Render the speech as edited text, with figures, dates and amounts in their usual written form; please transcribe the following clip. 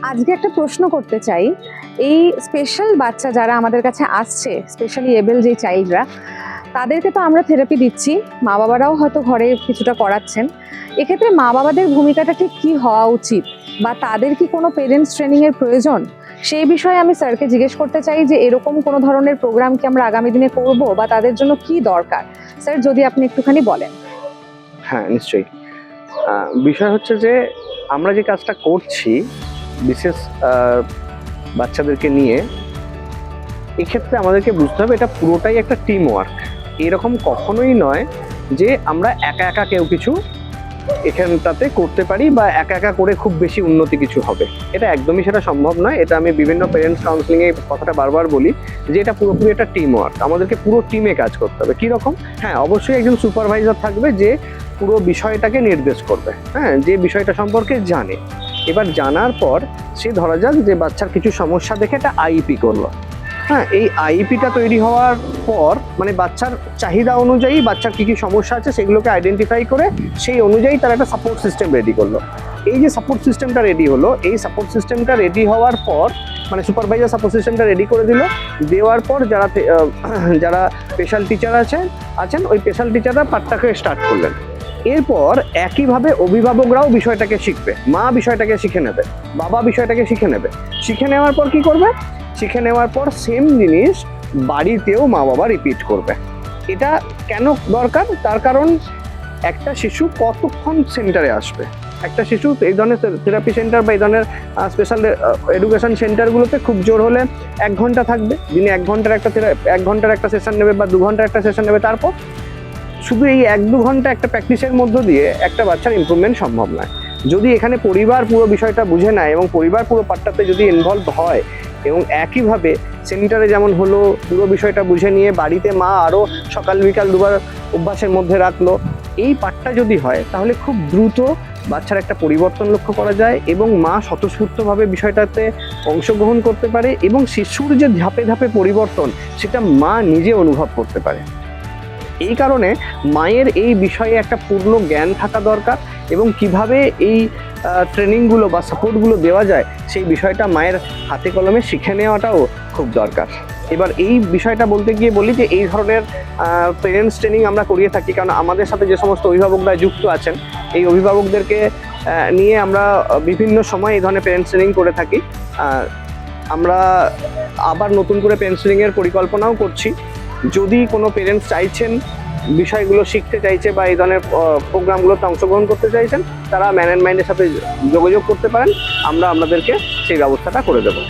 আজকে একটা প্রশ্ন করতে চাই। এই স্পেশাল বাচ্চা যারা আমাদের কাছে আসছে, স্পেশালি এবেল যে চাইল্ডরা, তাদেরকে তো আমরা থেরাপি দিচ্ছি, মা বাবারাও হয়তো ঘরে কিছুটা করাচ্ছেন। এক্ষেত্রে মা বাবাদের ভূমিকাটা ঠিক কী হওয়া উচিত, বা তাদের কি কোনো পেরেন্টস ট্রেনিংয়ের প্রয়োজন? সেই বিষয়ে আমি স্যারকে জিজ্ঞেস করতে চাই যে এরকম কোনো ধরনের প্রোগ্রাম কি আমরা আগামী দিনে করব, বা তাদের জন্য কি দরকার। স্যার, যদি আপনি একটুখানি বলেন। হ্যাঁ, নিশ্চয়ই। বিষয় হচ্ছে যে আমরা যে কাজটা করছি বিশেষ বাচ্চাদেরকে নিয়ে, এক্ষেত্রে আমাদেরকে বুঝতে হবে এটা পুরোটাই একটা টিম ওয়ার্ক। এরকম কখনোই নয় যে আমরা একা একা কেউ কিছু এখানটাতে করতে পারি বা একা একা করে খুব বেশি উন্নতি কিছু হবে, এটা একদমই সেটা সম্ভব নয়। এটা আমি বিভিন্ন পেরেন্টস কাউন্সিলিংয়ে কথাটা বারবার বলি যে এটা পুরোপুরি একটা টিম ওয়ার্ক। আমাদেরকে পুরো টিমে কাজ করতে হবে। কীরকম? হ্যাঁ, অবশ্যই একজন সুপারভাইজার থাকবে যে পুরো বিষয়টাকে নির্দেশ করবে, হ্যাঁ, যে বিষয়টা সম্পর্কে জানে। এবার জানার পর সে ধরা যাক যে বাচ্চার কিছু সমস্যা দেখে একটা আইপি করলো। হ্যাঁ, এই আইপিটা তৈরি হওয়ার পর মানে বাচ্চার চাহিদা অনুযায়ী বাচ্চার কী কী সমস্যা আছে সেগুলোকে আইডেন্টিফাই করে সেই অনুযায়ী তার একটা সাপোর্ট সিস্টেম রেডি করলো। এই যে সাপোর্ট সিস্টেমটা রেডি হলো, এই সাপোর্ট সিস্টেমটা রেডি হওয়ার পর মানে সুপারভাইজার সাপোর্ট সিস্টেমটা রেডি করে দিল। দেওয়ার পর যারা স্পেশাল টিচার আছেন ওই স্পেশাল টিচাররা পাঠটাকে স্টার্ট করলেন। এরপর একইভাবে অভিভাবকরাও বিষয়টাকে শিখবে, মা বিষয়টাকে শিখে নেবে, বাবা বিষয়টাকে শিখে নেবে। শিখে নেওয়ার পর কি করবে? শিখে নেওয়ার পর সেম জিনিস বাড়িতেও মা বাবা রিপিট করবে। এটা কেন দরকার? তার কারণ একটা শিশু কতক্ষণ সেন্টারে আসবে? একটা শিশু এই ধরনের থেরাপি সেন্টার বা এই ধরনের স্পেশাল এডুকেশন সেন্টারগুলোতে খুব জোর হলে 1 ঘন্টা থাকবে। দিনে 1 ঘন্টার একটা সেশন নেবে বা 2 ঘন্টার একটা সেশন নেবে। তারপর শুধু এই 1-2 ঘন্টা একটা প্র্যাকটিসের মধ্য দিয়ে একটা বাচ্চার ইমপ্রুভমেন্ট সম্ভব নয়। যদি এখানে পরিবার পুরো বিষয়টা বুঝে নেয় এবং পরিবার পুরো পার্টটাতে যদি ইনভলভ হয় এবং একইভাবে সেন্টারে যেমন হলো পুরো বিষয়টা বুঝে নিয়ে বাড়িতে মা আরও সকাল বিকাল দুবার অভ্যাসের মধ্যে রাখলো, এই পার্টটা যদি হয় তাহলে খুব দ্রুত বাচ্চার একটা পরিবর্তন লক্ষ্য করা যায় এবং মা স্বতঃস্ফূর্তভাবে বিষয়টাতে অংশগ্রহণ করতে পারে এবং শিশুর যে ধাপে ধাপে পরিবর্তন সেটা মা নিজে অনুভব করতে পারে। এই কারণে মায়ের এই বিষয়ে একটা পূর্ণ জ্ঞান থাকা দরকার এবং কিভাবে এই ট্রেনিংগুলো বা সাপোর্টগুলো দেওয়া যায় সেই বিষয়টা মায়ের হাতে কলমে শিখে নেওয়াটাও খুব দরকার। এবার এই বিষয়টা বলতে গিয়ে বলি যে এই ধরনের পেরেন্টস ট্রেনিং আমরা করিয়ে থাকি কারণ আমাদের সাথে যে সমস্ত অভিভাবকরা যুক্ত আছেন এই অভিভাবকদেরকে নিয়ে আমরা বিভিন্ন সময় এই ধরনের পেরেন্টস ট্রেনিং করে থাকি। আমরা আবার নতুন করে পেরেন্টস ট্রেনিংয়ের পরিকল্পনাও করছি। যদি কোনো পেরেন্টস চাইছেন বিষয়গুলো শিখতে চাইছে বা এই ধরনের প্রোগ্রামগুলোতে অংশগ্রহণ করতে চাইছেন তারা ম্যান অ্যান্ড মাইন্ডের সাথে যোগাযোগ করতে পারেন, আমরা আপনাদেরকে সেই ব্যবস্থাটা করে দেবো।